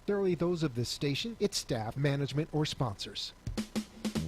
necessarily those of this station, its staff, management, or sponsors.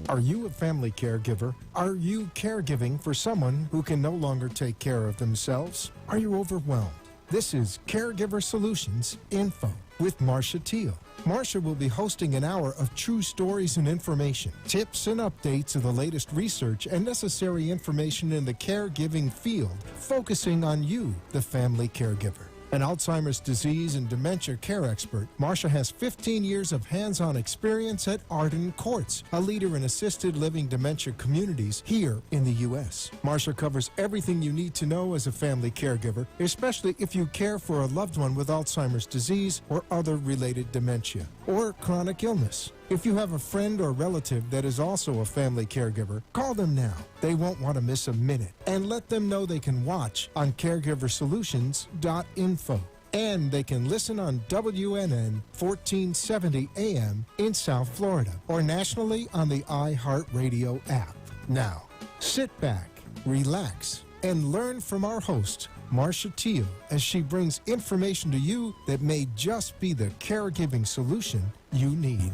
Are you a family caregiver? Are you caregiving for someone who can no longer take care of themselves? Are you overwhelmed? This is Caregiver Solutions Info with Marcia Teal. Marcia will be hosting an hour of true stories and information, tips and updates of the latest research and necessary information in the caregiving field, focusing on you, the family caregiver. An Alzheimer's disease and dementia care expert, Marcia has 15 years of hands-on experience at Arden Courts, a leader in assisted living dementia communities here in the U.S. Marcia covers everything you need to know as a family caregiver, especially if you care for a loved one with Alzheimer's disease or other related dementia or chronic illness. If you have a friend or relative that is also a family caregiver, call them now. They won't want to miss a minute. And let them know they can watch on caregiversolutions.info. And they can listen on WNN 1470 AM in South Florida or nationally on the iHeartRadio app. Now, sit back, relax, and learn from our host, Marcia Teal, as she brings information to you that may just be the caregiving solution you need.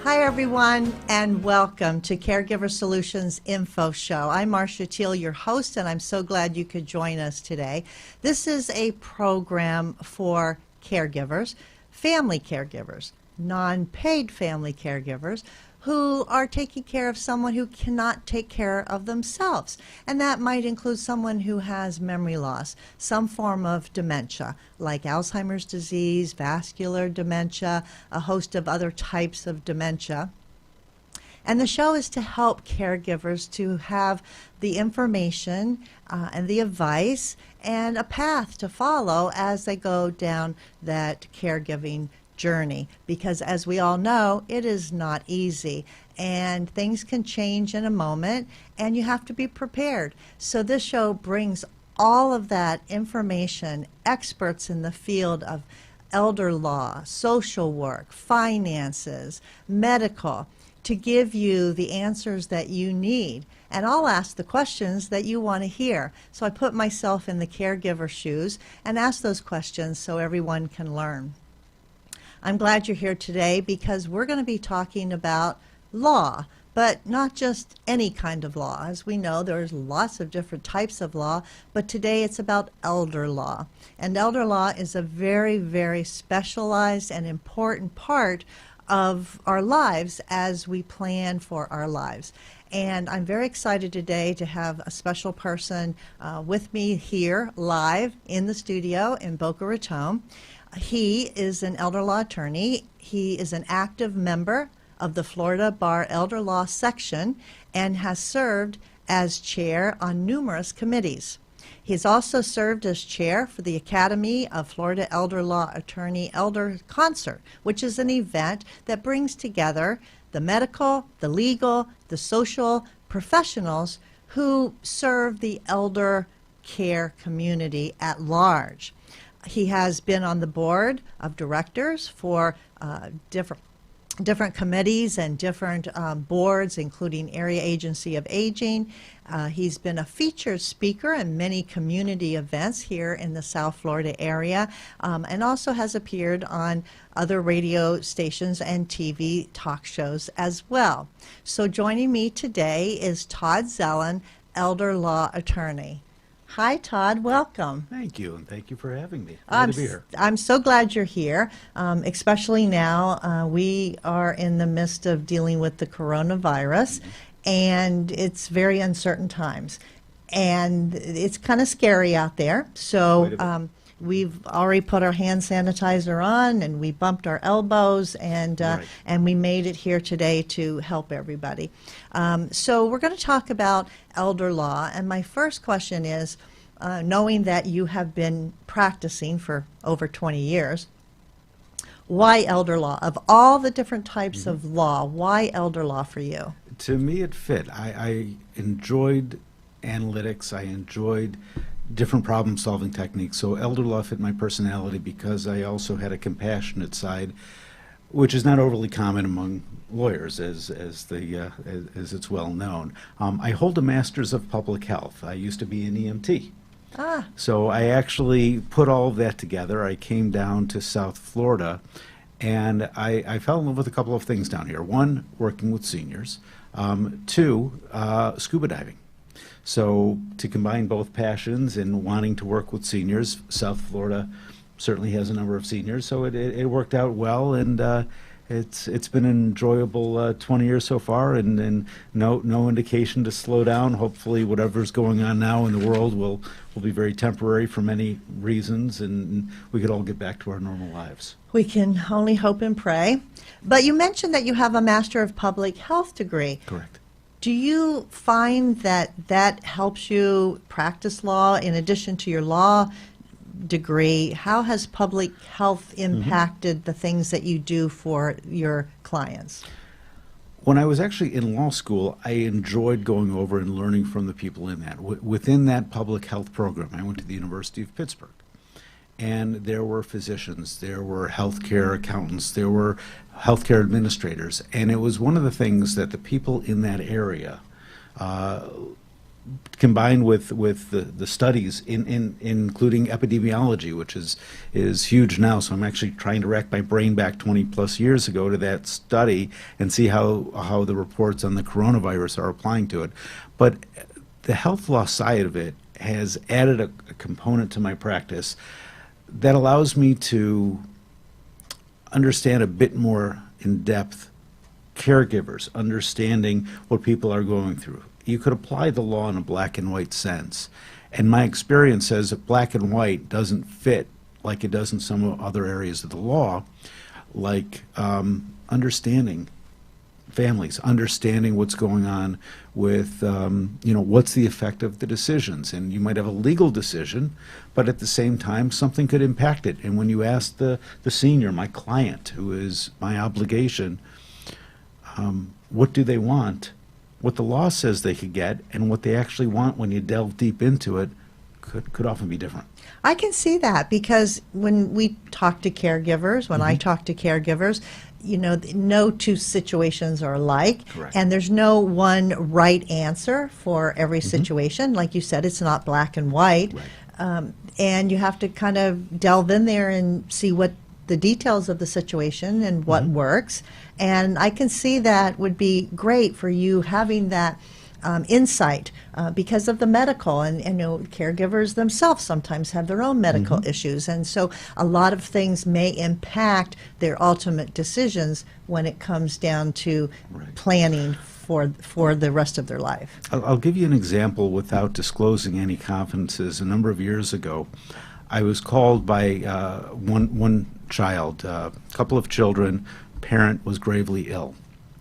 Hi, everyone, and welcome to Caregiver Solutions Info Show. I'm Marcia Teal, your host, and I'm so glad you could join us today. This is a program for caregivers, family caregivers, non-paid family caregivers, who are taking care of someone who cannot take care of themselves. And that might include someone who has memory loss, some form of dementia, like Alzheimer's disease, vascular dementia, a host of other types of dementia. And the show is to help caregivers to have the information and the advice and a path to follow as they go down that caregiving journey, because as we all know, it is not easy and things can change in a moment and you have to be prepared. So this show brings all of that information, experts in the field of elder law, social work, finances, medical, to give you the answers that you need. And I'll ask the questions that you want to hear. So I put myself in the caregiver shoes and ask those questions so everyone can learn. I'm glad you're here today because we're going to be talking about law, but not just any kind of law. As we know, there's lots of different types of law, but today it's about elder law. And elder law is a very, very specialized and important part of our lives as we plan for our lives. And I'm very excited today to have a special person with me here live in the studio in Boca Raton. He is an elder law attorney. He is an active member of the Florida Bar Elder Law Section and has served as chair on numerous committees. He's also served as chair for the Academy of Florida Elder Law Attorney Elder Concert, which is an event that brings together the medical, the legal, the social professionals who serve the elder care community at large. He has been on the board of directors for different committees and different boards, including Area Agency of Aging. He's been a featured speaker in many community events here in the South Florida area, and also has appeared on other radio stations and TV talk shows as well. So joining me today is Todd Zelen, elder law attorney. Hi, Todd. Welcome. Thank you, and thank you for having me. Glad to be here. I'm so glad you're here, especially now. We are in the midst of dealing with the coronavirus, and it's very uncertain times. And it's kind of scary out there. So we've already put our hand sanitizer on, and we bumped our elbows, and we made it here today to help everybody. So we're going to talk about elder law, and my first question is, knowing that you have been practicing for over 20 years, why elder law? Of all the different types of law, why elder law for you? To me, it fit. I enjoyed analytics. I enjoyed different problem-solving techniques. So elder law fit my personality because I also had a compassionate side, which is not overly common among lawyers, as it's well known. I hold a master's of public health. I used to be an EMT. Ah, So I actually put all of that together. I came down to South Florida, and I fell in love with a couple of things down here. One, working with seniors. Two, scuba diving. So to combine both passions and wanting to work with seniors, South Florida certainly has a number of seniors, so it worked out well, and it's been an enjoyable 20 years so far, and no indication to slow down. Hopefully, whatever's going on now in the world will be very temporary for many reasons, and we could all get back to our normal lives. we can only hope and pray. But you mentioned that you have a Master of Public Health degree. Correct. Do you find that that helps you practice law in addition to your law degree? How has public health impacted the things that you do for your clients? When I was actually in law school, I enjoyed going over and learning from the people in that. Within that public health program, I went to the University of Pittsburgh. And there were physicians, there were healthcare accountants, there were healthcare administrators. And it was one of the things that the people in that area, combined with the studies, including epidemiology, which is huge now. So I'm actually trying to rack my brain back 20 plus years ago to that study and see how the reports on the coronavirus are applying to it. But the health law side of it has added a component to my practice that allows me to understand a bit more in depth caregivers, understanding what people are going through. You could apply the law in a black and white sense. And my experience says that black and white doesn't fit like it does in some other areas of the law, like understanding families, understanding what's going on with, what's the effect of the decisions. And you might have a legal decision, but at the same time, something could impact it. And when you ask the senior, my client, who is my obligation, what do they want? What the law says they could get and what they actually want when you delve deep into it could often be different. I can see that because when we talk to caregivers, when I talk to caregivers, no two situations are alike. Correct. And there's no one right answer for every situation. Like you said, it's not black and white. Right. And you have to kind of delve in there and see what the details of the situation and what works. And I can see that would be great for you having that insight because of the medical, and caregivers themselves sometimes have their own medical issues, and so a lot of things may impact their ultimate decisions when it comes down to planning for the rest of their life. I'll give you an example without disclosing any confidences. A number of years ago, I was called by one child, a couple of children. Parent was gravely ill,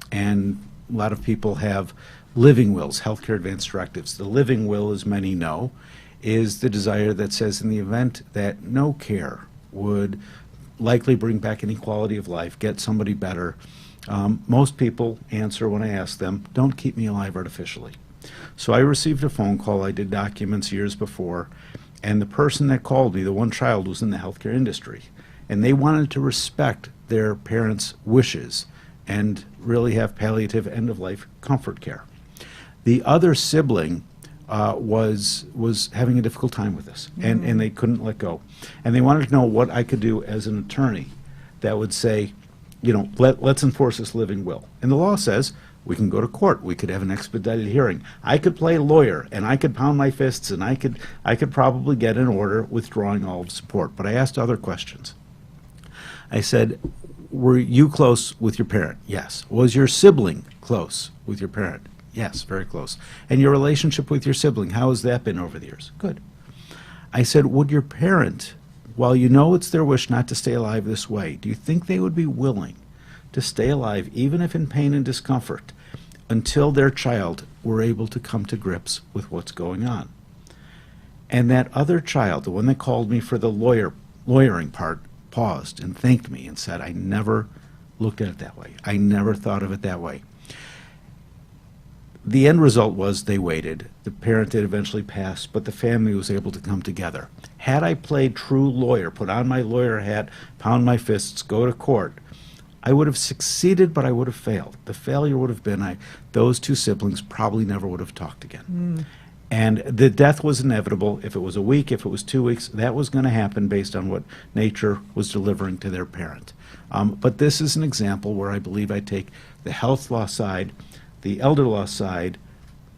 and a lot of people have living wills, healthcare advance directives. The living will, as many know, is the desire that says in the event that no care would likely bring back any quality of life, get somebody better, most people answer when I ask them, don't keep me alive artificially. So I received a phone call, I did documents years before, and the person that called me, the one child, was in the healthcare industry. And they wanted to respect their parents' wishes and really have palliative end-of-life comfort care. The other sibling was having a difficult time with this, and they couldn't let go. And they wanted to know what I could do as an attorney that would say, let's enforce this living will. And the law says we can go to court. We could have an expedited hearing. I could play lawyer, and I could pound my fists, and I could probably get an order withdrawing all of support. But I asked other questions. I said, were you close with your parent? Yes. Was your sibling close with your parent? Yes, very close. And your relationship with your sibling, how has that been over the years? Good. I said, would your parent, while you know it's their wish not to stay alive this way, do you think they would be willing to stay alive, even if in pain and discomfort, until their child were able to come to grips with what's going on? And that other child, the one that called me for the lawyering part, paused and thanked me and said, I never looked at it that way. I never thought of it that way. The end result was they waited. The parent did eventually pass, but the family was able to come together. Had I played true lawyer, put on my lawyer hat, pound my fists, go to court, I would have succeeded, but I would have failed. The failure would have been those two siblings probably never would have talked again. And the death was inevitable. If it was a week, if it was 2 weeks, that was going to happen based on what nature was delivering to their parent. But this is an example where I believe I take the health law side, the elder law side,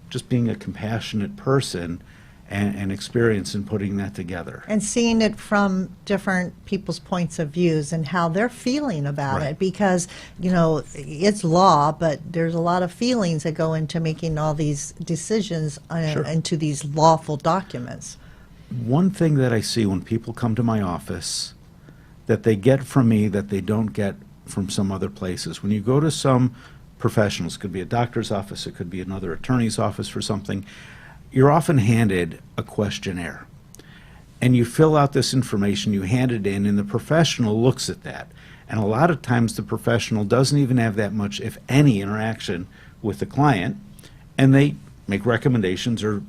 just being a compassionate person, and experience in putting that together. And seeing it from different people's points of views and how they're feeling about Right. it, because, you know, it's law, but there's a lot of feelings that go into making all these decisions Sure. into these lawful documents. One thing that I see when people come to my office that they get from me that they don't get from some other places. When you go to some professionals, it could be a doctor's office, it could be another attorney's office for something, you're often handed a questionnaire. And you fill out this information, you hand it in, and the professional looks at that. And a lot of times the professional doesn't even have that much, if any, interaction with the client, and they make recommendations or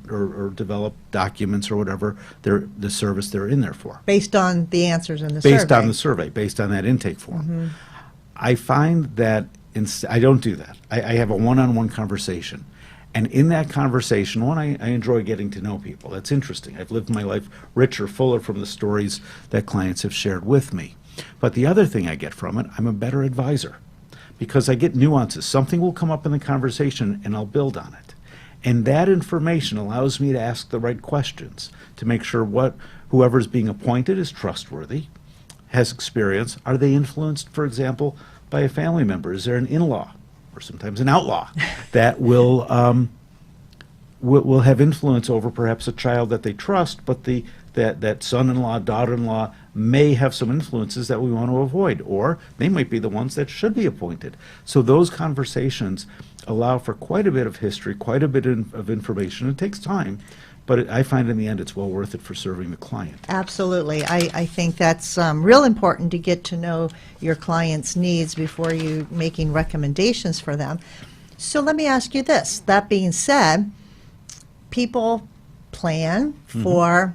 develop documents or whatever the service they're in there for. Based on the answers in the survey. Based on the survey, based on that intake form. I find that I don't do that. I have a one-on-one conversation. And in that conversation, one, I enjoy getting to know people. That's interesting. I've lived my life richer, fuller from the stories that clients have shared with me. But the other thing I get from it, I'm a better advisor because I get nuances. Something will come up in the conversation and I'll build on it. And that information allows me to ask the right questions to make sure whoever's being appointed is trustworthy, has experience. Are they influenced, for example, by a family member? Is there an in-law or sometimes an outlaw that will have influence over perhaps a child that they trust, but that son-in-law, daughter-in-law may have some influences that we want to avoid, or they might be the ones that should be appointed. So those conversations allow for quite a bit of history, quite a bit of information. It takes time, but I find in the end it's well worth it for serving the client. Absolutely. I think that's real important to get to know your client's needs before you making recommendations for them. So let me ask you this. That being said, people plan for,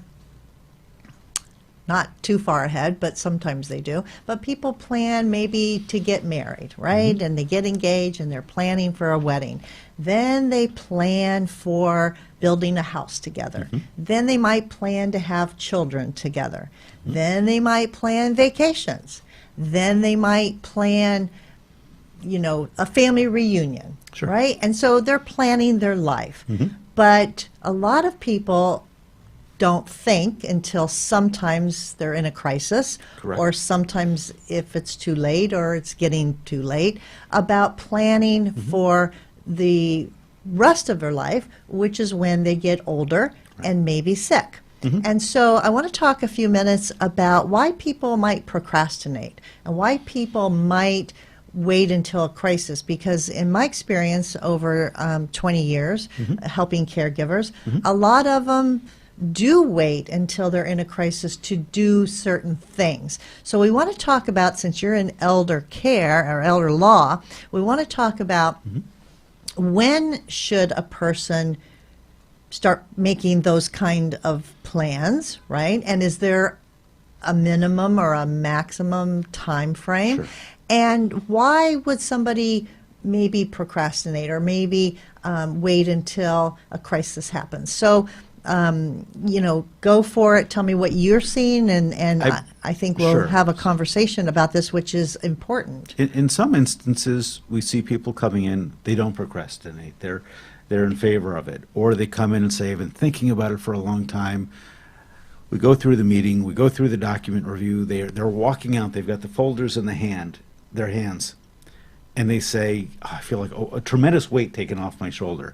not too far ahead, but sometimes they do, but people plan maybe to get married, right? And they get engaged and they're planning for a wedding. Then they plan for building a house together. Then they might plan to have children together. Then they might plan vacations. Then they might plan, you know, a family reunion, Sure. right? And so they're planning their life. But a lot of people don't think until sometimes they're in a crisis, Correct. or sometimes if it's too late or it's getting too late, about planning for the rest of their life, which is when they get older and maybe sick. And so I want to talk a few minutes about why people might procrastinate and why people might wait until a crisis, because in my experience over 20 years helping caregivers, a lot of them do wait until they're in a crisis to do certain things. So we want to talk about, since you're in elder care or elder law, we want to talk about when should a person start making those kind of plans, right? And is there a minimum or a maximum time frame? Sure. And why would somebody maybe procrastinate or maybe wait until a crisis happens? So, you know, go for it. Tell me what you're seeing, and I think we'll Sure. have a conversation about this, which is important. In some instances, we see people coming in, they don't procrastinate. They're in favor of it. Or they come in and say, I've been thinking about it for a long time. We go through the meeting, we go through the document review, they're walking out, they've got the folders in their hands, and they say, I feel like a tremendous weight taken off my shoulder.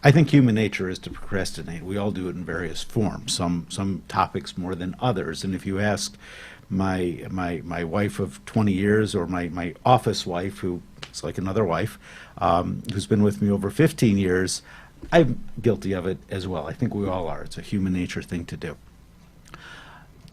I think human nature is to procrastinate. We all do it in various forms, some topics more than others. And if you ask my wife of 20 years or my office wife, who is like another wife, who's been with me over 15 years, I'm guilty of it as well. I think we all are. It's a human nature thing to do.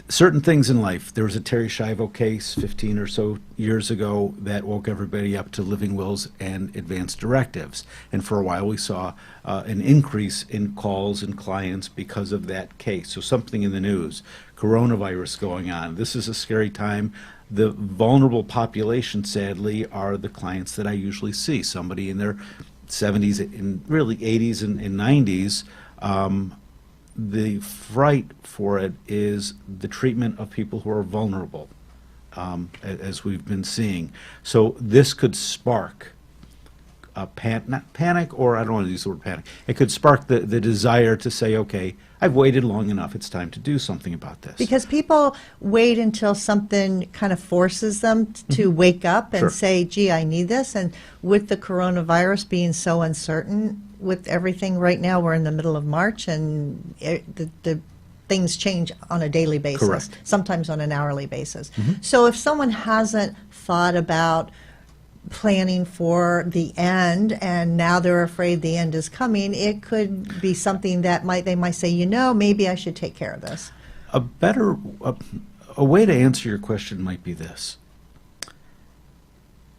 Certain things in life. There was a Terry Schiavo case 15 or so years ago that woke everybody up to living wills and advance directives. And for a while we saw an increase in calls and clients because of that case. So something in the news, coronavirus going on. This is a scary time. The vulnerable population, sadly, are the clients that I usually see. Somebody in their 70s and really 80s and 90s The fright for it is the treatment of people who are vulnerable, as we've been seeing. So this could spark a not panic, or I don't want to use the word panic. It could spark the desire to say, okay, I've waited long enough. It's time to do something about this. Because people wait until something kind of forces them to wake up and Sure. say, gee, I need this. And with the coronavirus being so uncertain with everything right now, we're in the middle of March, and the things change on a daily basis, Correct. sometimes on an hourly basis. So if someone hasn't thought about planning for the end and now they're afraid the end is coming, it could be something that they might say, maybe I should take care of this. A way to answer your question might be this.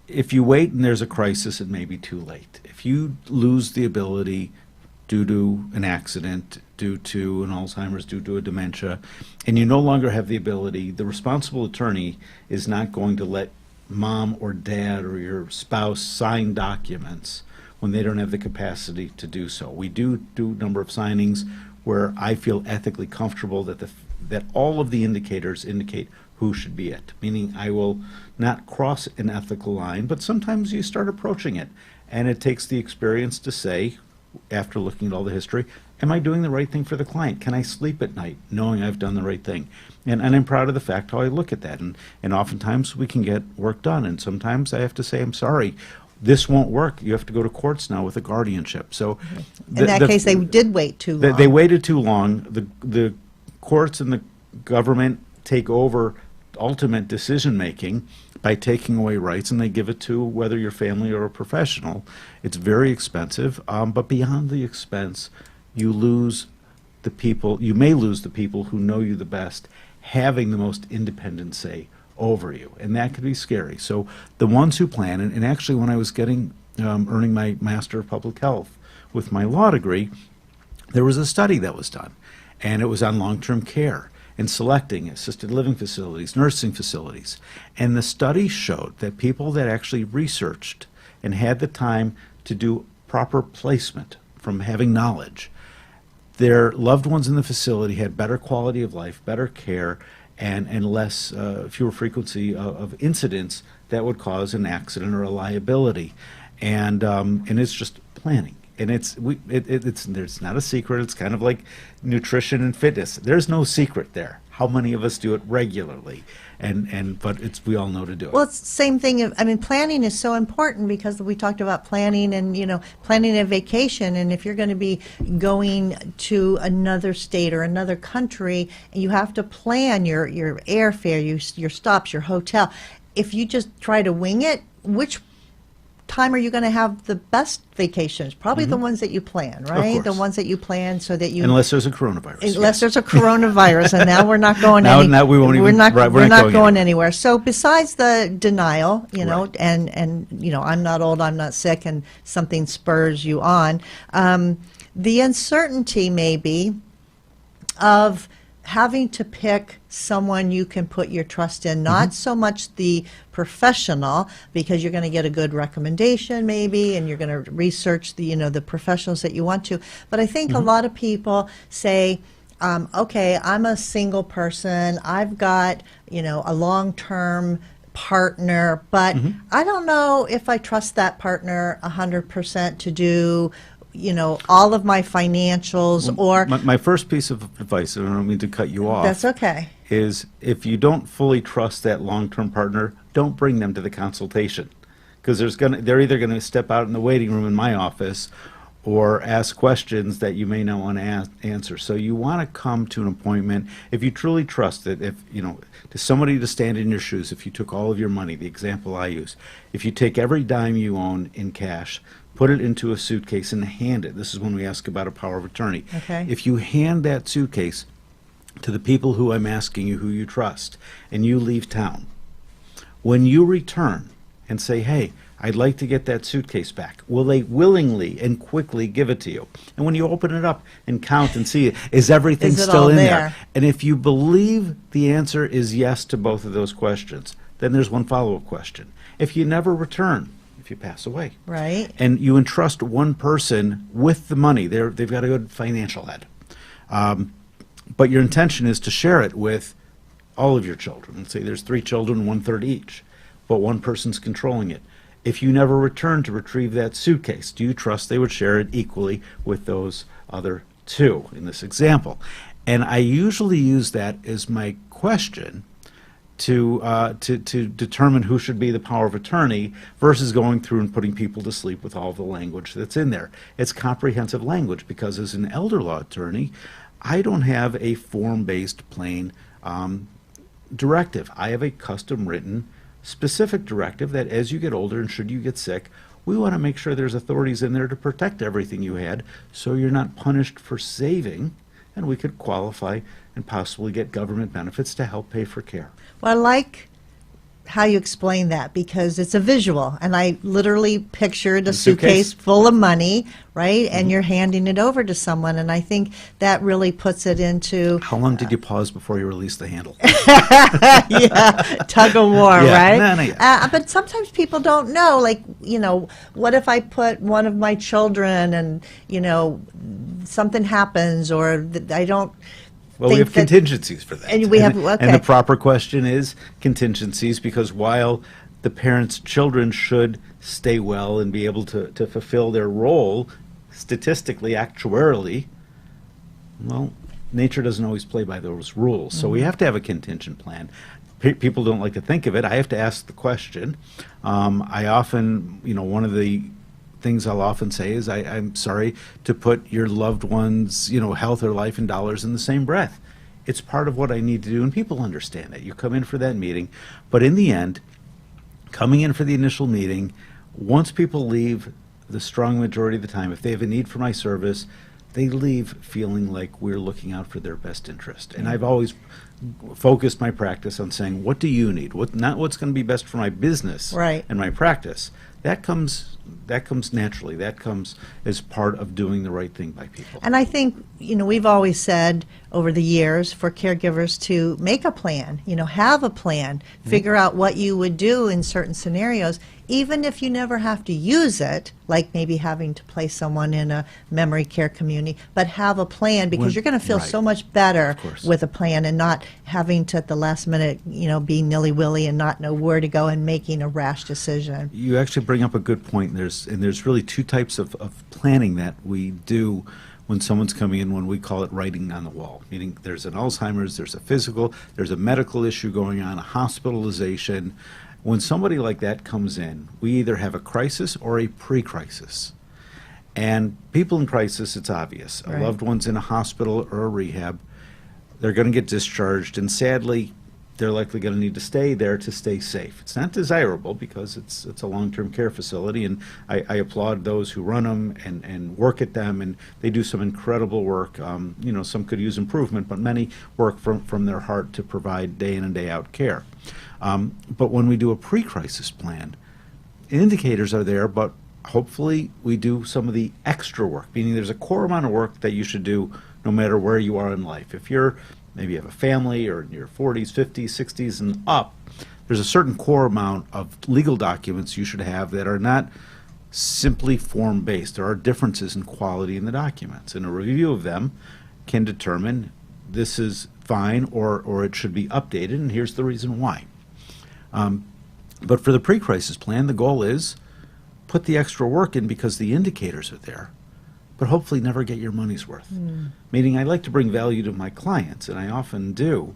If you wait and there's a crisis, it may be too late. If you lose the ability due to an accident, due to an Alzheimer's, due to a dementia, and you no longer have the ability, the responsible attorney is not going to let mom or dad or your spouse sign documents when they don't have the capacity to do so. We do a number of signings where I feel ethically comfortable that that all of the indicators indicate who should be it, meaning I will not cross an ethical line, but sometimes you start approaching it, and it takes the experience to say, after looking at all the history, am I doing the right thing for the client? Can I sleep at night knowing I've done the right thing? And I'm proud of the fact how I look at that. And oftentimes we can get work done. And sometimes I have to say, I'm sorry, this won't work. You have to go to courts now with a guardianship. So In that case, they did wait too long. They waited too long. The courts and the government take over ultimate decision-making by taking away rights, and they give it to whether you're family or a professional. It's very expensive, but beyond the expense, you lose the people, you may lose the people who know you the best, having the most independent say over you, and that could be scary. So the ones who plan, and actually when I was earning my Master of Public Health with my law degree, there was a study that was done, and it was on long-term care and selecting assisted living facilities, nursing facilities. And the study showed that people that actually researched and had the time to do proper placement from having knowledge, their loved ones in the facility had better quality of life, better care, and less, fewer frequency of incidents that would cause an accident or a liability. And it's just planning. And there's not a secret. It's kind of like nutrition and fitness. There's no secret there. How many of us do it regularly? But we all know to do it. Well, it's the same thing. I mean, planning is so important because we talked about planning and, planning a vacation. And if you're going to be going to another state or another country, you have to plan your airfare, your stops, your hotel. If you just try to wing it, which time are you going to have the best vacations? Probably the ones that you plan, right? Of course. The ones that you plan so that you... Unless there's a coronavirus. Unless there's a coronavirus, and now we're not going Now we won't we're even- not, right, we're we're not not going going anywhere. So besides the denial, Right. and I'm not old, I'm not sick, and something spurs you on, the uncertainty maybe of having to pick someone you can put your trust in, not so much the professional, because you're going to get a good recommendation maybe, and you're going to research the professionals that you want to. But I think a lot of people say, okay, I'm a single person, I've got, a long-term partner, but I don't know if I trust that partner 100% to do all of my financials, or... My first piece of advice, and I don't mean to cut you off. That's okay. Is if you don't fully trust that long-term partner, don't bring them to the consultation, because they're either going to step out in the waiting room in my office or ask questions that you may not want to answer. So you want to come to an appointment if you truly trust it. If to somebody to stand in your shoes, if you took all of your money, the example I use, if you take every dime you own in cash, put it into a suitcase and hand it. This is when we ask about a power of attorney. Okay. If you hand that suitcase to the people who I'm asking you who you trust, and you leave town, when you return and say, hey, I'd like to get that suitcase back, will they willingly and quickly give it to you? And when you open it up and count and see, is everything Is it still all in there? there? And if you believe the answer is yes to both of those questions, then there's one follow-up question. If you never return, if you pass away. Right. And you entrust one person with the money. They've got a good financial head. But your intention is to share it with all of your children. Let's say there's 3 children, 1/3 each, but one person's controlling it. If you never return to retrieve that suitcase, do you trust they would share it equally with those other 2 in this example? And I usually use that as my question to determine who should be the power of attorney versus going through and putting people to sleep with all the language that's in there. It's comprehensive language because as an elder law attorney, I don't have a form-based plain directive. I have a custom-written specific directive that as you get older and should you get sick, we want to make sure there's authorities in there to protect everything you had so you're not punished for saving, and we could qualify and possibly get government benefits to help pay for care. Well, I like how you explain that because it's a visual, and I literally pictured a suitcase full of money, right? And you're handing it over to someone, and I think that really puts it into... How long did you pause before you released the handle? Yeah, tug of war, Yeah, right? no, yeah. But sometimes people don't know, like, what if I put one of my children and, something happens or I don't... Well, we have contingencies for that. And we have, okay. And the proper question is contingencies, because while the parents' children should stay well and be able to fulfill their role statistically, actuarially, well, nature doesn't always play by those rules. So we have to have a contingent plan. People don't like to think of it. I have to ask the question. I often, one of the things I'll often say is I'm sorry to put your loved one's health or life and dollars in the same breath. It's part of what I need to do, and people understand that. You come in for that meeting, but in the end, coming in for the initial meeting, once people leave, the strong majority of the time, if they have a need for my service, they leave feeling like we're looking out for their best interest. And I've always focused my practice on saying, what do you need? Not what's going to be best for my business right. and my practice. That comes naturally. That comes as part of doing the right thing by people. And I think, we've always said over the years for caregivers to make a plan, have a plan, figure out what you would do in certain scenarios, even if you never have to use it, like maybe having to place someone in a memory care community, but have a plan because you're going to feel right. so much better course. with a plan and not having to at the last minute, be nilly-willy and not know where to go and making a rash decision. You actually bring up a good point. There's really 2 types of planning that we do when someone's coming in, when we call it writing on the wall, meaning there's an Alzheimer's, there's a physical, there's a medical issue going on, a hospitalization. When somebody like that comes in, we either have a crisis or a pre-crisis. And people in crisis, it's obvious. Right. A loved one's in a hospital or a rehab, they're going to get discharged, and sadly, they're likely going to need to stay there to stay safe. It's not desirable because it's a long-term care facility, and I applaud those who run them and work at them, and they do some incredible work. Some could use improvement, but many work from their heart to provide day in and day out care. But when we do a pre-crisis plan, indicators are there, but hopefully we do some of the extra work, meaning there's a core amount of work that you should do no matter where you are in life. If you're maybe you have a family or in your 40s, 50s, 60s, and up, there's a certain core amount of legal documents you should have that are not simply form-based. There are differences in quality in the documents, and a review of them can determine this is fine or it should be updated, and here's the reason why. But for the pre-crisis plan, the goal is put the extra work in because the indicators are there, but hopefully never get your money's worth. Meaning I like to bring value to my clients, and I often do,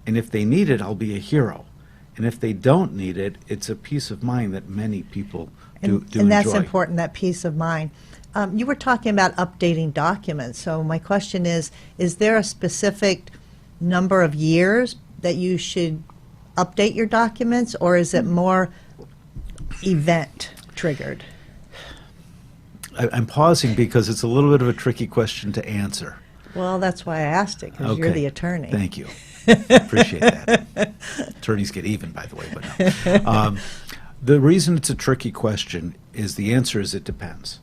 and if they need it, I'll be a hero. And if they don't need it, it's a peace of mind that many people do enjoy. And that's important, that peace of mind. You were talking about updating documents, so my question is there a specific number of years that you should update your documents, or is it more event triggered? I'm pausing because it's a little bit of a tricky question to answer. Well, that's why I asked it, because you're the attorney. Thank you. Appreciate that. Attorneys get even, by the way, but no. The reason it's a tricky question is the answer is it depends.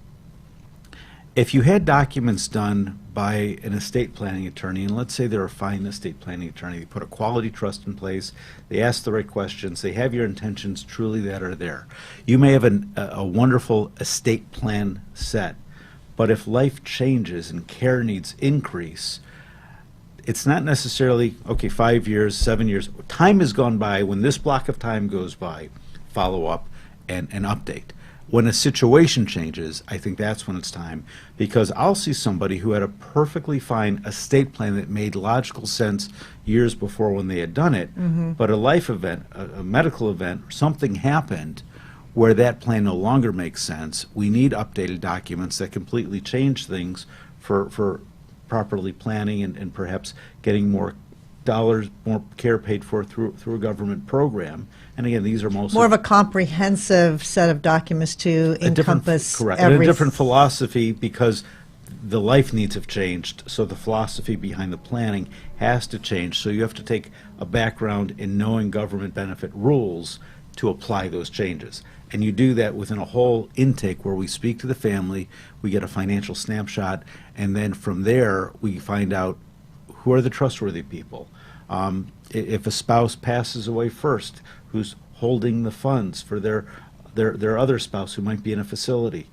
If you had documents done by an estate planning attorney, and let's say they're a fine estate planning attorney, they put a quality trust in place, they ask the right questions, they have your intentions truly that are there. You may have a wonderful estate plan set, but if life changes and care needs increase, it's not necessarily, okay, 5 years, 7 years. Time has gone by. When this block of time goes by, follow up and update. When a situation changes, I think that's when it's time, because I'll see somebody who had a perfectly fine estate plan that made logical sense years before when they had done it, but a life event, a medical event, something happened where that plan no longer makes sense. We need updated documents that completely change things for properly planning and perhaps getting more dollars, more care paid for through a government program. And again, these are mostly more of a comprehensive set of documents to encompass correct, and a different philosophy, because the life needs have changed, so the philosophy behind the planning has to change. So you have to take a background in knowing government benefit rules to apply those changes. And you do that within a whole intake where we speak to the family, we get a financial snapshot, and then from there we find out who are the trustworthy people. If a spouse passes away first, who's holding the funds for their other spouse who might be in a facility?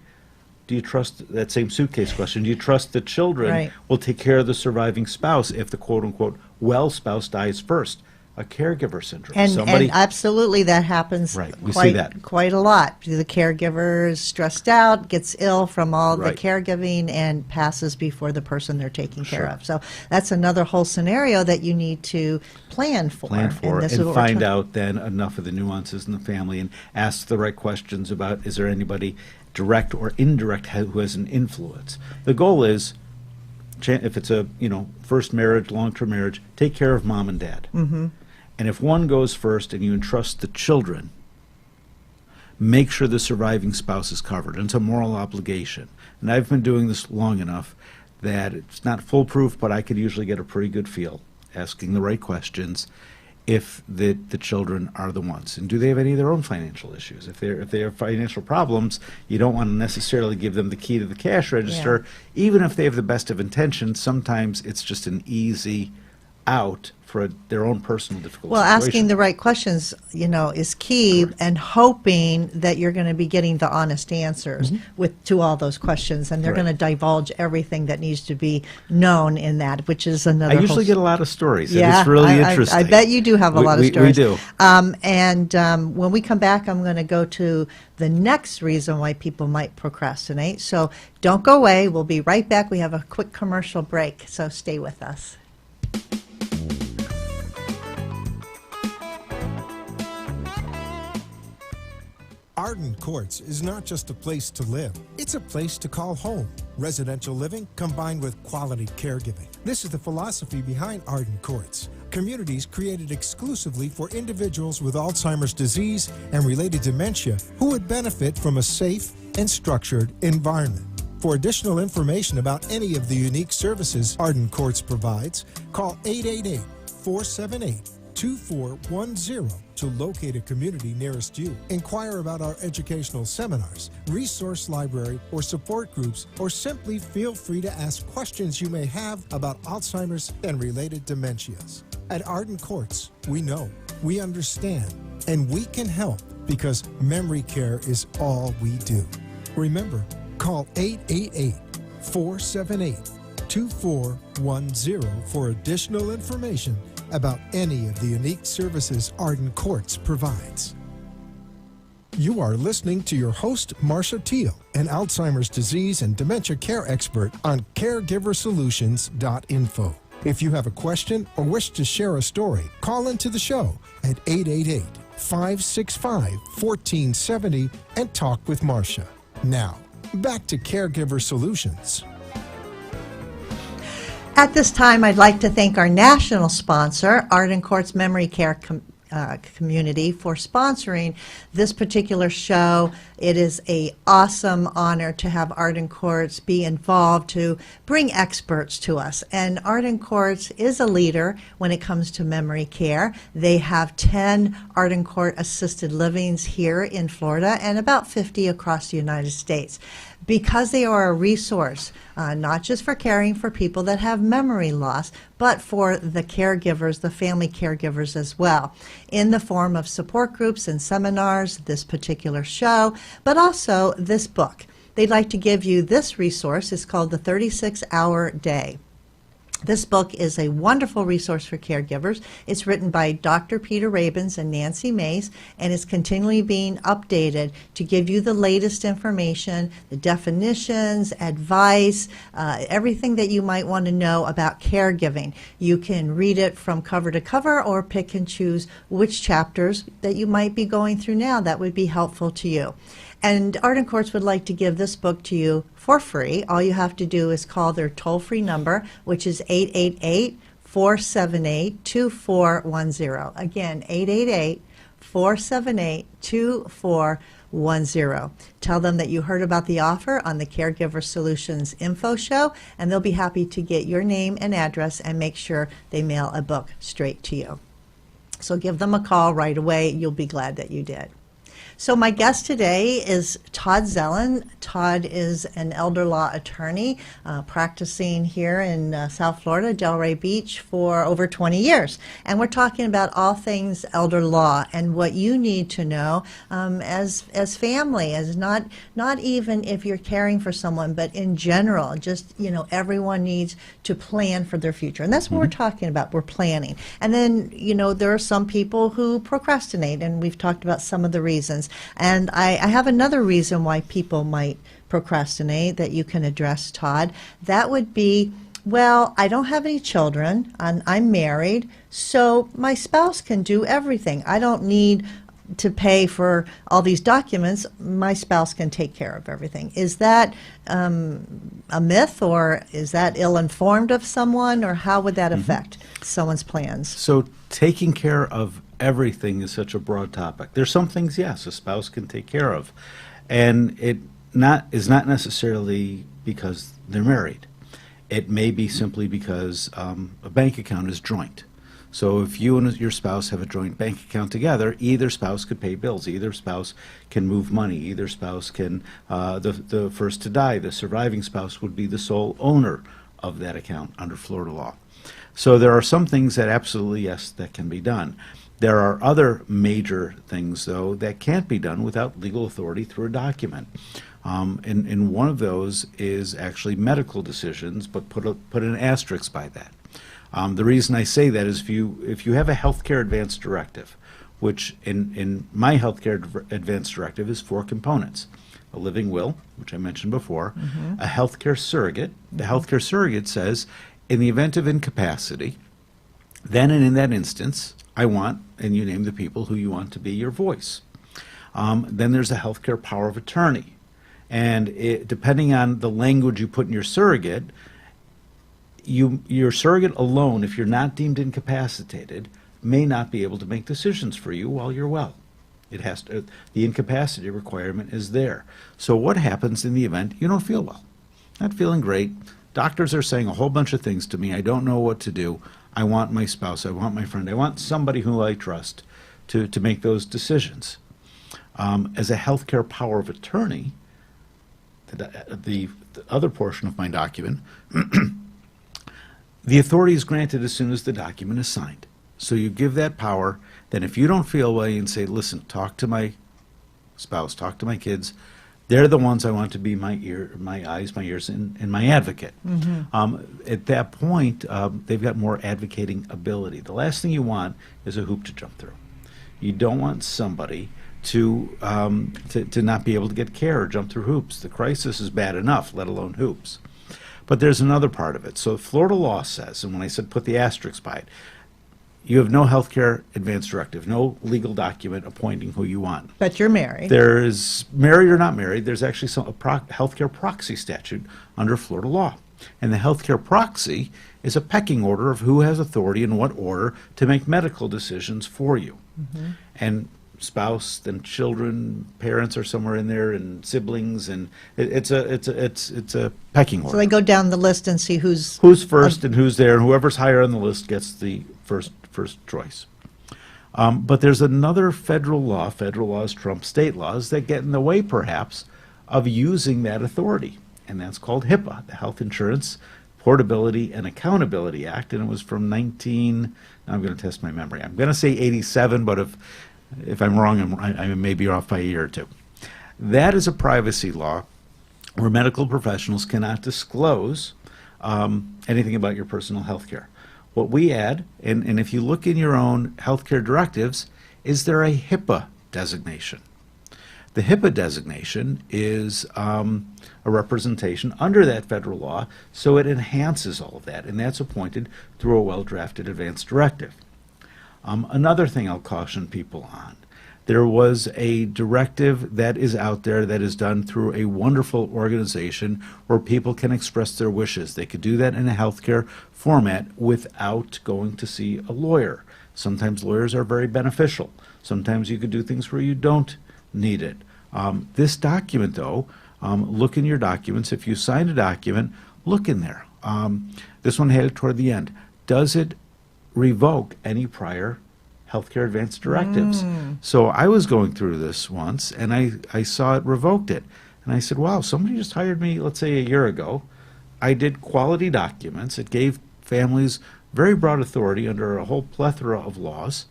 Do you trust, that same suitcase question, do you trust the children will take care of the surviving spouse if the quote-unquote well spouse dies first? A caregiver syndrome. And absolutely that happens we see that quite a lot. The caregiver is stressed out, gets ill from all the caregiving, and passes before the person they're taking care of. So that's another whole scenario that you need to plan for. And find out then enough of the nuances in the family and ask the right questions about, is there anybody direct or indirect who has an influence? The goal is, if it's a first marriage, long-term marriage, take care of mom and dad. And if one goes first and you entrust the children, make sure the surviving spouse is covered. And it's a moral obligation. And I've been doing this long enough that it's not foolproof, but I could usually get a pretty good feel asking the right questions if the children are the ones. And do they have any of their own financial issues? If they have financial problems, you don't want to necessarily give them the key to the cash register. Even if they have the best of intentions, sometimes it's just an easy out for their own personal difficult situation. Asking the right questions, is key, and hoping that you're going to be getting the honest answers to all those questions, and they're going to divulge everying that needs to be known in that, which is another. I usually get a lot of stories. Yeah, it's really interesting. I bet you do have a lot of stories. We do. When we come back, I'm going to go to the next reason why people might procrastinate. So don't go away. We'll be right back. We have a quick commercial break, so stay with us. Arden Courts is not just a place to live, it's a place to call home. Residential living combined with quality caregiving. This is the philosophy behind Arden Courts. Communities created exclusively for individuals with Alzheimer's disease and related dementia who would benefit from a safe and structured environment. For additional information about any of the unique services Arden Courts provides, call 888-478-2410 to locate a community nearest you. Inquire about our educational seminars, resource library, or support groups, or simply feel free to ask questions you may have about Alzheimer's and related dementias. At Arden Courts, we know, we understand, and we can help because memory care is all we do. Remember, call 888-478-2410 for additional information about any of the unique services Arden Courts provides. You are listening to your host, Marcia Teal, an Alzheimer's disease and dementia care expert on CaregiverSolutions.info. If you have a question or wish to share a story, call into the show at 888-565-1470 and talk with Marcia. Now, back to Caregiver Solutions. At this time, I'd like to thank our national sponsor, Arden Courts Memory Care Community, for sponsoring this particular show. It is an awesome honor to have Arden Courts be involved to bring experts to us. And Arden Courts is a leader when it comes to memory care. They have 10 Arden Court assisted livings here in Florida and about 50 across the United States. Because they are a resource, not just for caring for people that have memory loss, but for the caregivers, the family caregivers as well, in the form of support groups and seminars, this particular show, but also this book. They'd like to give you this resource. It's called The 36-Hour Day. This book is a wonderful resource for caregivers. It's written by Dr. Peter Rabins and Nancy Mays, and it's continually being updated to give you the latest information, the definitions, advice, everything that you might want to know about caregiving. You can read it from cover to cover or pick and choose which chapters that you might be going through now that would be helpful to you. And Arden Courts would like to give this book to you for free. All you have to do is call their toll-free number, which is 888-478-2410. Again, 888-478-2410. Tell them that you heard about the offer on the Caregiver Solutions info show, and they'll be happy to get your name and address and make sure they mail a book straight to you. So give them a call right away. You'll be glad that you did. So my guest today is Todd Zelen. Todd is an elder law attorney practicing here in South Florida, Delray Beach, for over 20 years. And we're talking about all things elder law and what you need to know as family, as not even if you're caring for someone, but in general, just, everyone needs to plan for their future. And that's what we're talking about. We're planning. And then, there are some people who procrastinate, and we've talked about some of the reasons. And I have another reason why people might procrastinate that you can address, Todd. That would be, well, I don't have any children, and I'm married, so my spouse can do everything. I don't need to pay for all these documents. My spouse can take care of everything. Is that a myth, or is that ill-informed of someone, or how would that affect someone's plans? So taking care of everything is such a broad topic. There's some things, yes, a spouse can take care of, and it is not necessarily because they're married. It may be simply because a bank account is joint. So if you and your spouse have a joint bank account together, either spouse could pay bills, either spouse can move money, either spouse can, the first to die, the surviving spouse would be the sole owner of that account under Florida law. So there are some things that absolutely, yes, that can be done. There are other major things, though, that can't be done without legal authority through a document. And one of those is actually medical decisions, but put an asterisk by that. The reason I say that is if you have a healthcare advance directive, which in my healthcare advance directive is 4 components: a living will, which I mentioned before, a healthcare surrogate. The healthcare surrogate says, in the event of incapacity, then and in that instance, I want, and you name the people who you want to be your voice. Then there's a healthcare power of attorney. And depending on the language you put in your surrogate, your surrogate alone, if you're not deemed incapacitated, may not be able to make decisions for you while you're well. It has to, the incapacity requirement is there. So what happens in the event you don't feel well? Not feeling great. Doctors are saying a whole bunch of things to me. I don't know what to do. I want my spouse, I want my friend, I want somebody who I trust to make those decisions. As a healthcare power of attorney, the other portion of my document, the authority is granted as soon as the document is signed. So you give that power, then if you don't feel well, you can say, listen, talk to my spouse, talk to my kids. They're the ones I want to be my eyes, my ears, and my advocate. At that point, they've got more advocating ability. The last thing you want is a hoop to jump through. You don't want somebody to not be able to get care or jump through hoops. The crisis is bad enough, let alone hoops. But there's another part of it. So Florida law says, and when I said put the asterisk by it, you have no healthcare advance directive, no legal document appointing who you want. But you're married. There is, married or not married, there's actually a healthcare proxy statute under Florida law. And the healthcare proxy is a pecking order of who has authority in what order to make medical decisions for you. And spouse, then children, parents are somewhere in there, and siblings, and it's a pecking order. So they go down the list and see who's First and who's there, and whoever's higher on the list gets the first choice. But there's another federal laws trump state laws that get in the way, perhaps, of using that authority, and that's called HIPAA, the Health Insurance Portability and Accountability Act, and it was from now I'm going to test my memory. I'm going to say 87, but if I'm wrong, I may be off by a year or two. That is a privacy law where medical professionals cannot disclose anything about your personal health care. What we add, and if you look in your own healthcare directives, is there a HIPAA designation? The HIPAA designation is a representation under that federal law, so it enhances all of that, and that's appointed through a well-drafted advance directive. Another thing I'll caution people on, there was a directive that is out there that is done through a wonderful organization where people can express their wishes. They could do that in a healthcare format without going to see a lawyer. Sometimes lawyers are very beneficial. Sometimes you could do things where you don't need it. This document, though, look in your documents. If you sign a document, look in there. This one had it toward the end. Does it revoke any prior healthcare advance directives? So I was going through this once, and I saw it revoked it. And I said, wow, somebody just hired me, let's say a year ago. I did quality documents. It gave families very broad authority under a whole plethora of laws.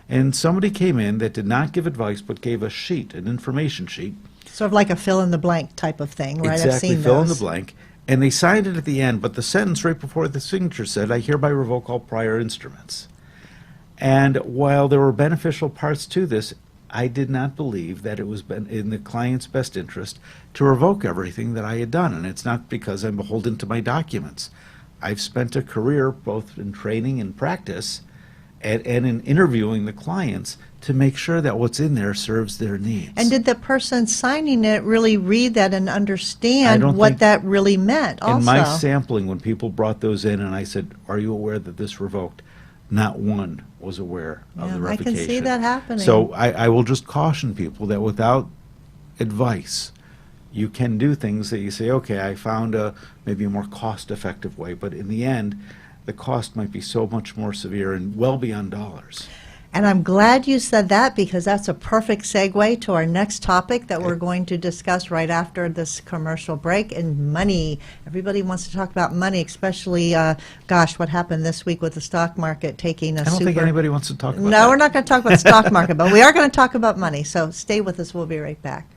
And somebody came in that did not give advice, but gave a sheet, an information sheet. sort of like a fill-in-the-blank type of thing, right? Exactly, I've seen fill in those. the blank. And they signed it at the end, but the sentence right before the signature said, I hereby revoke all prior instruments. And while there were beneficial parts to this, I did not believe that it was in the client's best interest to revoke everything that I had done. And it's not because I'm beholden to my documents. I've spent a career both in training and practice and in interviewing the clients to make sure that what's in there serves their needs. And did the person signing it really read that and I understand don't what think- that really meant also? In my sampling, when people brought those in and I said, are you aware that this revoked? Not one was aware of the Yeah, I can revocation. see that happening. So I will just caution people that without advice, you can do things that you say, okay, I found maybe a more cost-effective way, but in the end, the cost might be so much more severe and well beyond dollars. And I'm glad you said that, because that's a perfect segue to our next topic that we're going to discuss right after this commercial break, and money. Everybody wants to talk about money, especially, gosh, what happened this week with the stock market taking a I don't think anybody wants to talk about that. No, we're not going to talk about the stock market, but we are going to talk about money. So stay with us. We'll be right back.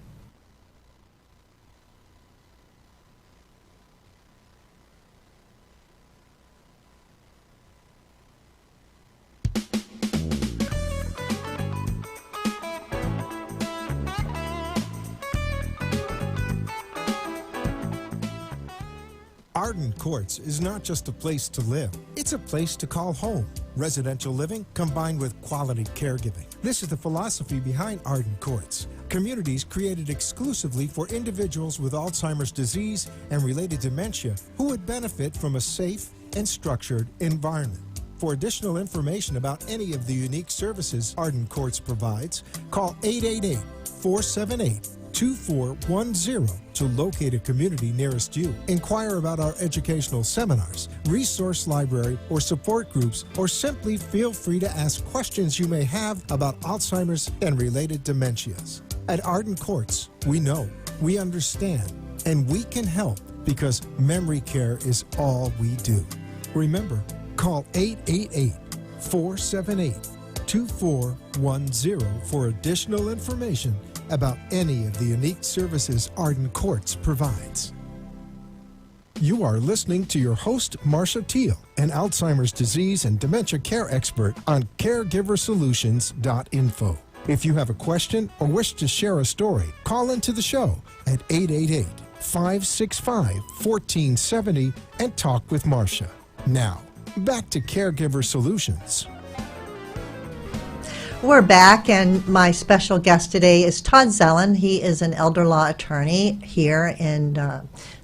Arden Courts is not just a place to live, it's a place to call home. Residential living combined with quality caregiving. This is the philosophy behind Arden Courts. Communities created exclusively for individuals with Alzheimer's disease and related dementia who would benefit from a safe and structured environment. For additional information about any of the unique services Arden Courts provides, call 888-478-2410 to locate a community nearest you. Inquire about our educational seminars, resource library, or support groups, or simply feel free to ask questions you may have about Alzheimer's and related dementias. At Arden Courts, we know, we understand, and we can help because memory care is all we do. Remember, call 888-478-2410 for additional information about any of the unique services Arden Courts provides. You are listening to your host, Marcia Teal, an Alzheimer's disease and dementia care expert on CaregiverSolutions.info. If you have a question or wish to share a story, call into the show at 888-565-1470 and talk with Marcia. Now, back to Caregiver Solutions. We're back, and my special guest today is Todd Zelen. He is an elder law attorney here in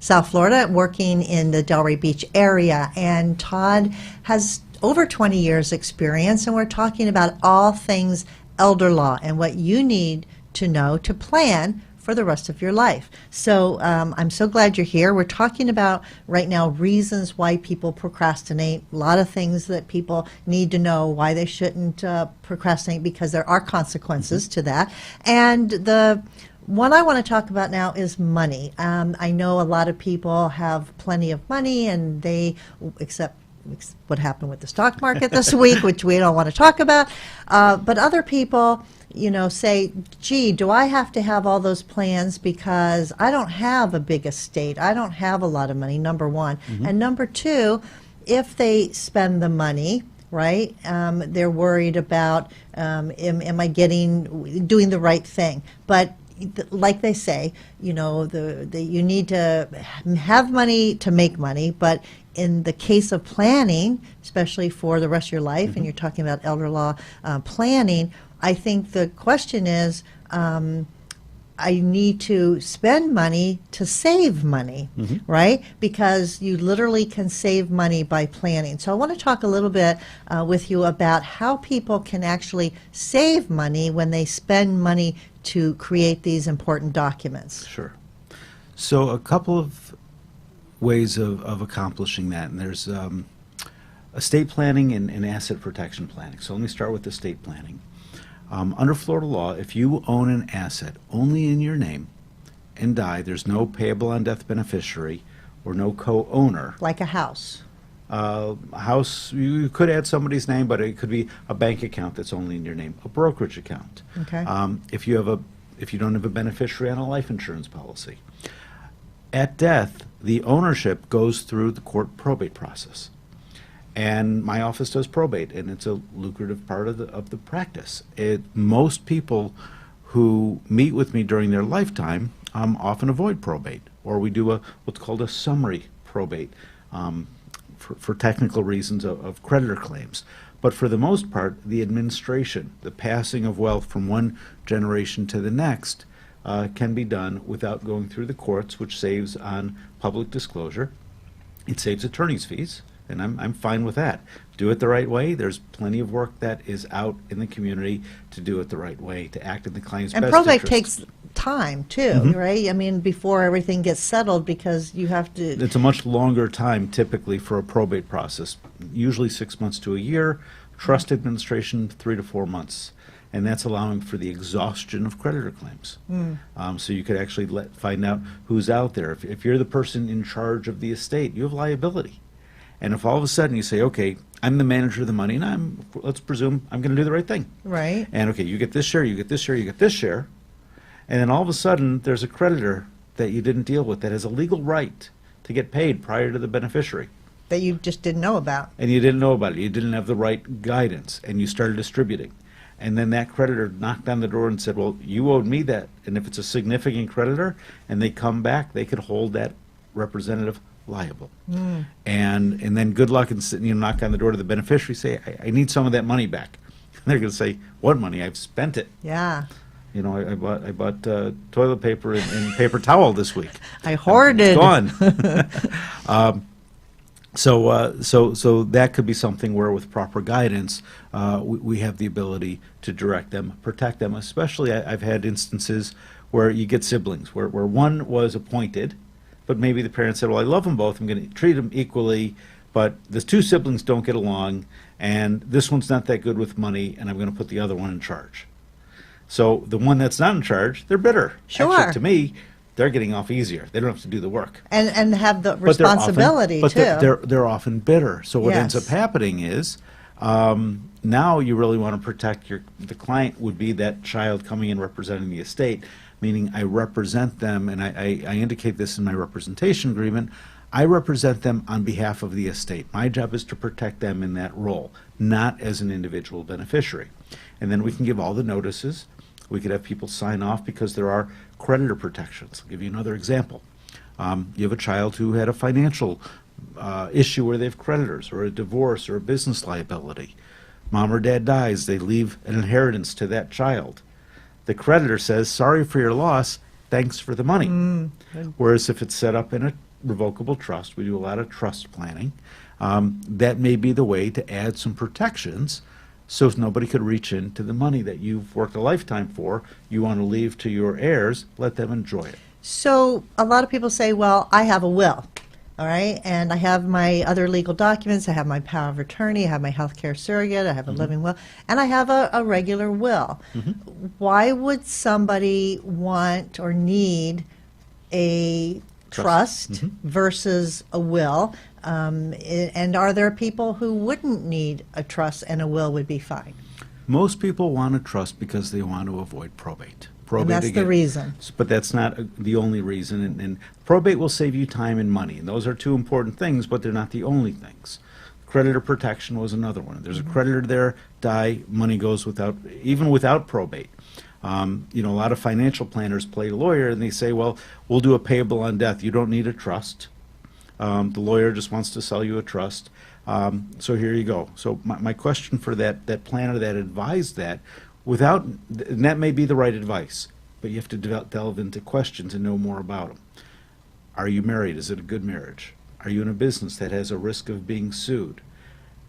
South Florida, working in the Delray Beach area. And Todd has over 20 years experience, and we're talking about all things elder law and what you need to know to plan for the rest of your life. So I'm so glad you're here. We're talking about right now reasons why people procrastinate, a lot of things that people need to know why they shouldn't procrastinate, because there are consequences to that. And the one I want to talk about now is money. I know a lot of people have plenty of money and they accept what happened with the stock market this week, which we don't want to talk about. But other people, say, gee, do I have to have all those plans because I don't have a big estate? I don't have a lot of money, number one. And number two, if they spend the money, right, they're worried about, am I doing the right thing? But like they say, you need to have money to make money, but in the case of planning, especially for the rest of your life, and you're talking about elder law planning, I think the question is, I need to spend money to save money, right? Because you literally can save money by planning. So I want to talk a little bit with you about how people can actually save money when they spend money to create these important documents. Sure. So a couple of ways of accomplishing that, and there's estate planning and asset protection planning. So let me start with estate planning. Under Florida law, if you own an asset only in your name and die, there's no payable on death beneficiary or no co-owner. Like a house. A house, you could add somebody's name, but it could be a bank account that's only in your name, a brokerage account. Okay. If you don't have a beneficiary on a life insurance policy. At death, the ownership goes through the court probate process. And my office does probate, and it's a lucrative part of the practice. Most people who meet with me during their lifetime often avoid probate, or we do what's called a summary probate for technical reasons of creditor claims. But for the most part, the administration, the passing of wealth from one generation to the next, can be done without going through the courts, which saves on public disclosure. It saves attorney's fees. And I'm fine with that. Do it the right way. There's plenty of work that is out in the community to do it the right way, to act in the client's best interest. And probate takes time, too, right? I mean, before everything gets settled, because you have to... It's a much longer time, typically, for a probate process. Usually 6 months to a year. Trust administration, 3 to 4 months. And that's allowing for the exhaustion of creditor claims. So you could actually find out who's out there. If you're the person in charge of the estate, you have liability. And if all of a sudden you say, okay, I'm the manager of the money, and let's presume I'm going to do the right thing. Right. And okay, you get this share, you get this share, you get this share. And then all of a sudden there's a creditor that you didn't deal with that has a legal right to get paid prior to the beneficiary. That you just didn't know about. And you didn't know about it. You didn't have the right guidance, and you started distributing. And then that creditor knocked on the door and said, well, you owed me that. And if it's a significant creditor and they come back, they could hold that representative liable. And then good luck and knock on the door to the beneficiary, say, I need some of that money back. And they're going to say, what money? I've spent it. Yeah. I bought toilet paper and paper towel this week. I hoarded. It's gone. So that could be something where, with proper guidance, we have the ability to direct them, protect them. Especially, I've had instances where you get siblings, where one was appointed, but maybe the parents said, well, I love them both, I'm going to treat them equally, but the two siblings don't get along, and this one's not that good with money, and I'm going to put the other one in charge. So the one that's not in charge, they're bitter. Sure. Actually, to me, they're getting off easier. They don't have to do the work. And have the responsibility, but too. They're often bitter. So what ends Yes. up happening is, now you really want to protect the client would be that child coming in representing the estate, meaning I represent them, and I indicate this in my representation agreement. I represent them on behalf of the estate. My job is to protect them in that role, not as an individual beneficiary. And then we can give all the notices. We could have people sign off because there are creditor protections. I'll give you another example. You have a child who had a financial issue where they have creditors, or a divorce, or a business liability. Mom or dad dies, they leave an inheritance to that child. The creditor says, sorry for your loss, thanks for the money. Whereas if it's set up in a revocable trust, we do a lot of trust planning, that may be the way to add some protections So if nobody could reach into the money that you've worked a lifetime for, you want to leave to your heirs, let them enjoy it. So a lot of people say, well, I have a will, all right, and I have my other legal documents, I have my power of attorney, I have my healthcare surrogate, I have a living will, and I have a regular will. Why would somebody want or need a trust versus a will? And are there people who wouldn't need a trust and a will would be fine? Most people want a trust because they want to avoid probate. And that's the reason. But that's not the only reason. And probate will save you time and money. And those are two important things, but they're not the only things. Creditor protection was another one. There's a creditor there, die, money goes even without probate. A lot of financial planners play lawyer and they say, well, we'll do a payable on death. You don't need a trust. The lawyer just wants to sell you a trust. So here you go. So my question for that planner that advised that, and that may be the right advice, but you have to delve into questions and know more about them. Are you married? Is it a good marriage? Are you in a business that has a risk of being sued?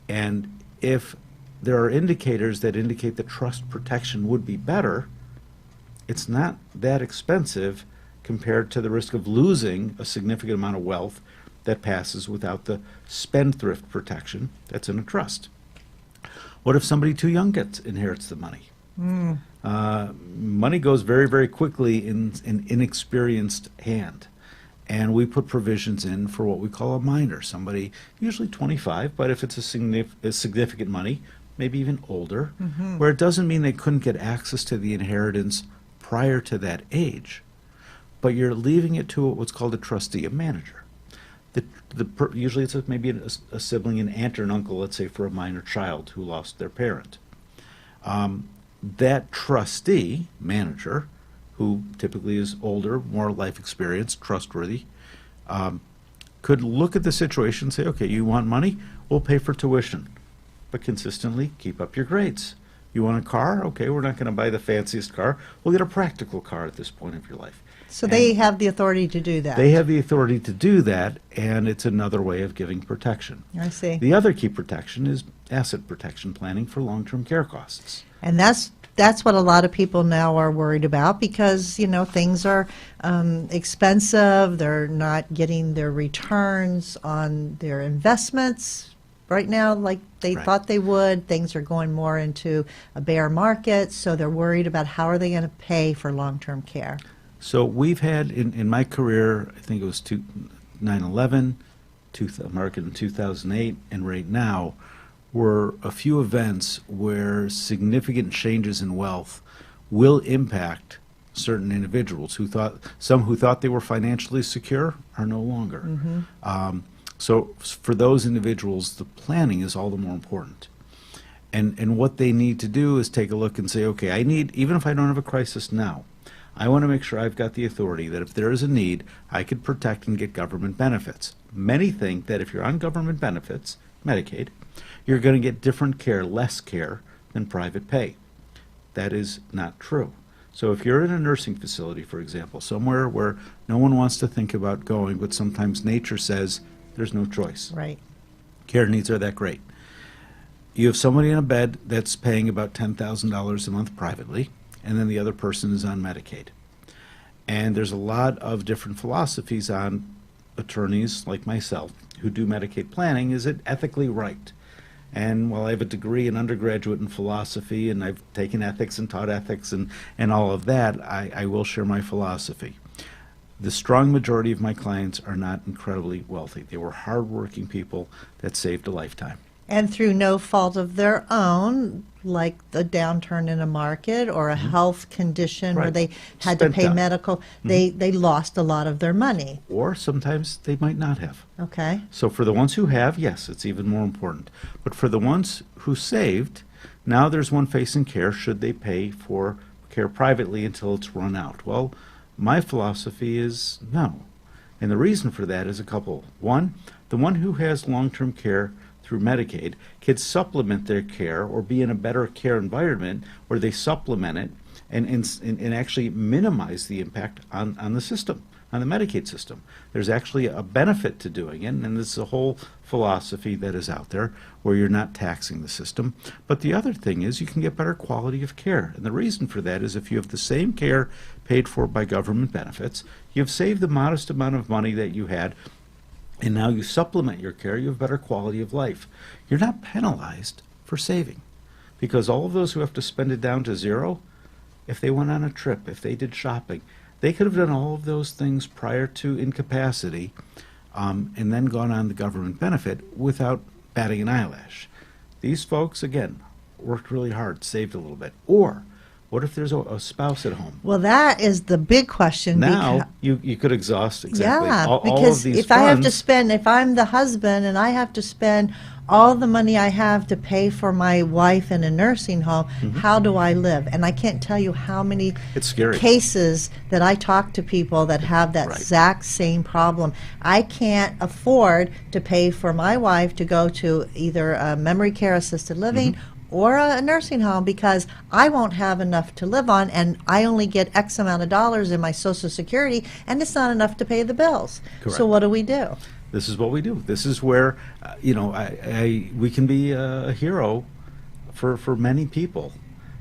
And if there are indicators that indicate that trust protection would be better, it's not that expensive compared to the risk of losing a significant amount of wealth that passes without the spendthrift protection that's in a trust. What if somebody too young inherits the money? Money goes very, very quickly in an inexperienced hand. And we put provisions in for what we call a minor, somebody usually 25, but if it's a significant money, maybe even older, where it doesn't mean they couldn't get access to the inheritance prior to that age, but you're leaving it to what's called a trustee, a manager. Usually it's maybe a sibling, an aunt or an uncle, let's say for a minor child who lost their parent. That trustee, manager, who typically is older, more life experience, trustworthy, could look at the situation and say, okay, you want money? We'll pay for tuition, but consistently keep up your grades. You want a car? Okay, we're not going to buy the fanciest car. We'll get a practical car at this point of your life. So they have the authority to do that. They have the authority to do that, and it's another way of giving protection. I see. The other key protection is asset protection planning for long-term care costs. And that's what a lot of people now are worried about because, things are expensive. They're not getting their returns on their investments right now like they thought they would. Things are going more into a bear market, so they're worried about how are they going to pay for long-term care. So we've had, in my career, I think it was 9/11, American in 2008, and right now, were a few events where significant changes in wealth will impact certain individuals some who thought they were financially secure are no longer. So for those individuals, the planning is all the more important. And what they need to do is take a look and say, okay, even if I don't have a crisis now, I want to make sure I've got the authority that if there is a need, I could protect and get government benefits. Many think that if you're on government benefits, Medicaid, you're going to get different care, less care than private pay. That is not true. So if you're in a nursing facility, for example, somewhere where no one wants to think about going, but sometimes nature says there's no choice. Right. Care needs are that great. You have somebody in a bed that's paying about $10,000 a month privately, and then the other person is on Medicaid. And there's a lot of different philosophies on attorneys like myself who do Medicaid planning. Is it ethically right? And while I have a degree in undergraduate in philosophy, and I've taken ethics and taught ethics and all of that, I will share my philosophy. The strong majority of my clients are not incredibly wealthy. They were hardworking people that saved a lifetime. And through no fault of their own, like the downturn in a market or a health condition where they had to pay medical, they lost a lot of their money. Or sometimes they might not have. Okay. So for the ones who have, yes, it's even more important. But for the ones who saved, now there's one facing care. Should they pay for care privately until it's run out? Well, my philosophy is no. And the reason for that is a couple. One, the one who has long-term care through Medicaid can supplement their care or be in a better care environment where they supplement it and actually minimize the impact on the system. on the Medicaid system. There's actually a benefit to doing it, and this is a whole philosophy that is out there where you're not taxing the system. But the other thing is you can get better quality of care. And the reason for that is if you have the same care paid for by government benefits, you've saved the modest amount of money that you had, and now you supplement your care, you have better quality of life. You're not penalized for saving, because all of those who have to spend it down to zero, if they went on a trip, if they did shopping, they could have done all of those things prior to incapacity and then gone on the government benefit without batting an eyelash. These folks, again, worked really hard, saved a little bit. Or what if there's a spouse at home? Well, that is the big question. Now you could exhaust exactly all because of these if I have to funds. spend, if I'm the husband and I have to spend all the money I have to pay for my wife in a nursing home, how do I live? And I can't tell you how many It's scary. cases that I talk to people that have that Right. exact same problem. I can't afford to pay for my wife to go to either a memory care assisted living or a nursing home because I won't have enough to live on, and I only get X amount of dollars in my Social Security, and it's not enough to pay the bills. Correct. So what do we do? This is what we do. This is where, we can be a hero for many people.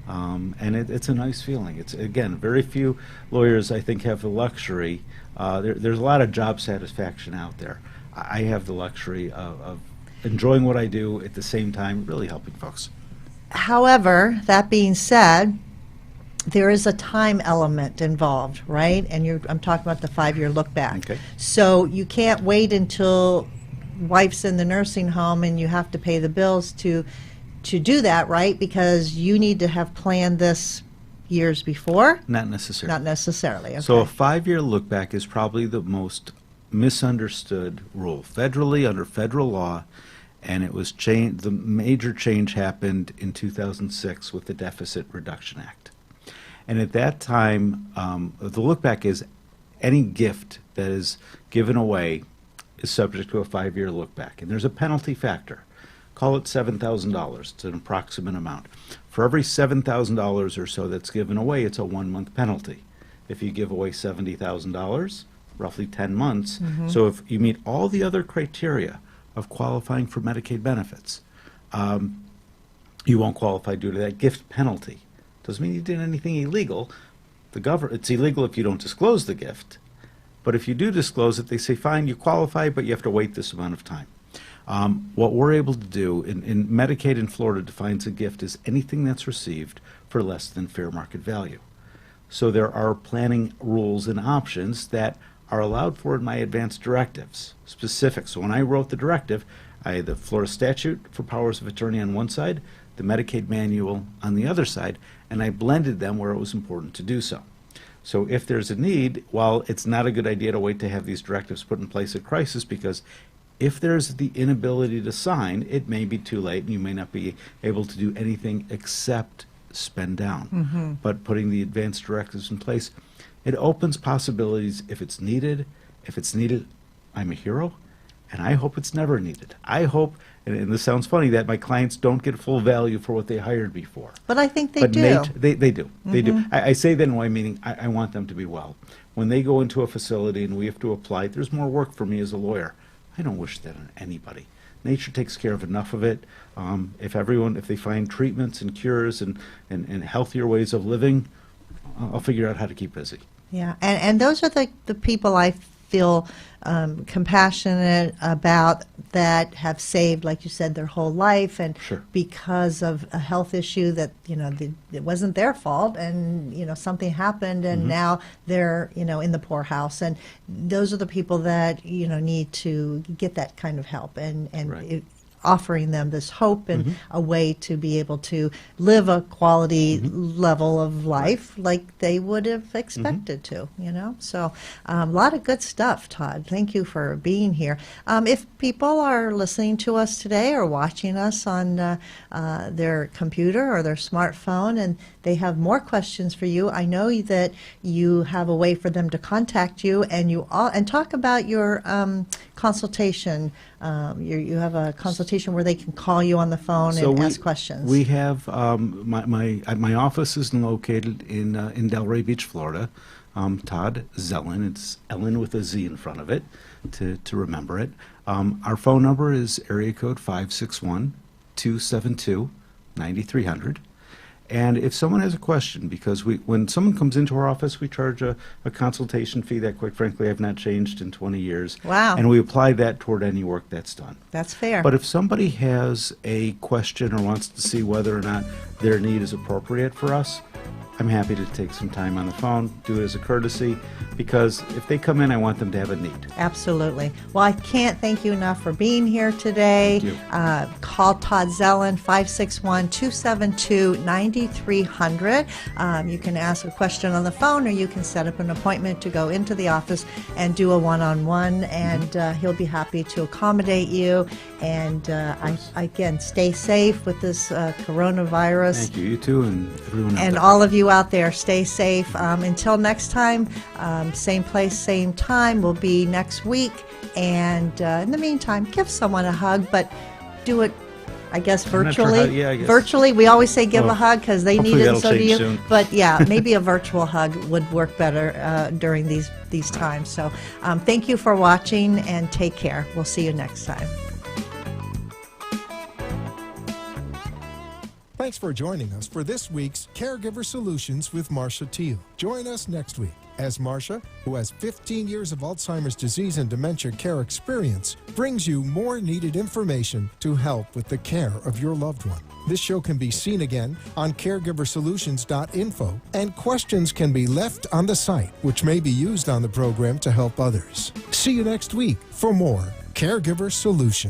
And it's a nice feeling. It's, again, very few lawyers, I think, have the luxury. There's a lot of job satisfaction out there. I have the luxury of enjoying what I do at the same time, really helping folks. However, that being said, there is a time element involved, right? And I'm talking about the 5-year look back. Okay. So you can't wait until wife's in the nursing home and you have to pay the bills to do that, right? Because you need to have planned this years before. Not necessarily. Not necessarily. Okay. So a 5-year look back is probably the most misunderstood rule federally under federal law, and it was changed. The major change happened in 2006 with the Deficit Reduction Act. And at that time, the look back is any gift that is given away is subject to a 5-year look back. And there's a penalty factor. Call it $7,000. It's an approximate amount. For every $7,000 or so that's given away, it's a 1-month penalty. If you give away $70,000, roughly 10 months. So if you meet all the other criteria of qualifying for Medicaid benefits, you won't qualify due to that gift penalty. Doesn't mean you did anything illegal. It's illegal if you don't disclose the gift. But if you do disclose it, they say, fine, you qualify, but you have to wait this amount of time. What we're able to do, in Medicaid in Florida defines a gift as anything that's received for less than fair market value. So there are planning rules and options that are allowed for in my advanced directives, specific. So when I wrote the directive, I had the Florida statute for powers of attorney on one side, the Medicaid manual on the other side, and I blended them where it was important to do so. So if there's a need, while it's not a good idea to wait to have these directives put in place at crisis, because if there's the inability to sign, it may be too late and you may not be able to do anything except spend down. But putting the advanced directives in place, it opens possibilities if it's needed. If it's needed, I'm a hero, and I hope it's never needed. I hope, and this sounds funny, that my clients don't get full value for what they hired me for. But I think they But do. they do. They do. I say that in a way, meaning I want them to be well. When they go into a facility and we have to apply, there's more work for me as a lawyer. I don't wish that on anybody. Nature takes care of enough of it. If they find treatments and cures and healthier ways of living, I'll figure out how to keep busy. Yeah, and those are the people I feel compassionate about that have saved, like you said, their whole life, and Sure. because of a health issue that it wasn't their fault, and something happened, and now they're in the poorhouse, and those are the people that need to get that kind of help, and Right. offering them this hope and a way to be able to live a quality level of life like they would have expected to, So a lot of good stuff, Todd. Thank you for being here. If people are listening to us today or watching us on their computer or their smartphone and they have more questions for you, I know that you have a way for them to contact you and talk about your consultation. You have a consultation where they can call you on the phone and ask questions. We have my office is located in Delray Beach, Florida. Todd Zelen. It's Ellen with a Z in front of it to remember it. Our phone number is area code 561-272-9300. And if someone has a question, because when someone comes into our office, we charge a consultation fee that, quite frankly, I've not changed in 20 years. Wow. And we apply that toward any work that's done. That's fair. But if somebody has a question or wants to see whether or not their need is appropriate for us, I'm happy to take some time on the phone, do it as a courtesy, because if they come in, I want them to have a need. Absolutely. Well, I can't thank you enough for being here today. Thank you. Call Todd Zelen, 561-272-9300. You can ask a question on the phone, or you can set up an appointment to go into the office and do a one-on-one, and he'll be happy to accommodate you. And again, stay safe with this coronavirus. Thank you. You too, and everyone out And there. all of you out there, stay safe. Until next time, same place, same time. We'll be next week. And in the meantime, give someone a hug, but do it, I guess, I'm not sure virtually. how- yeah, I guess. Virtually, we always say give Oh, a hug because they hopefully need it, and that'll so do change you. soon. But yeah, maybe a virtual hug would work better during these times. So thank you for watching, and take care. We'll see you next time. Thanks for joining us for this week's Caregiver Solutions with Marcia Teal. Join us next week as Marcia, who has 15 years of Alzheimer's disease and dementia care experience, brings you more needed information to help with the care of your loved one. This show can be seen again on caregiversolutions.info, and questions can be left on the site, which may be used on the program to help others. See you next week for more Caregiver Solutions.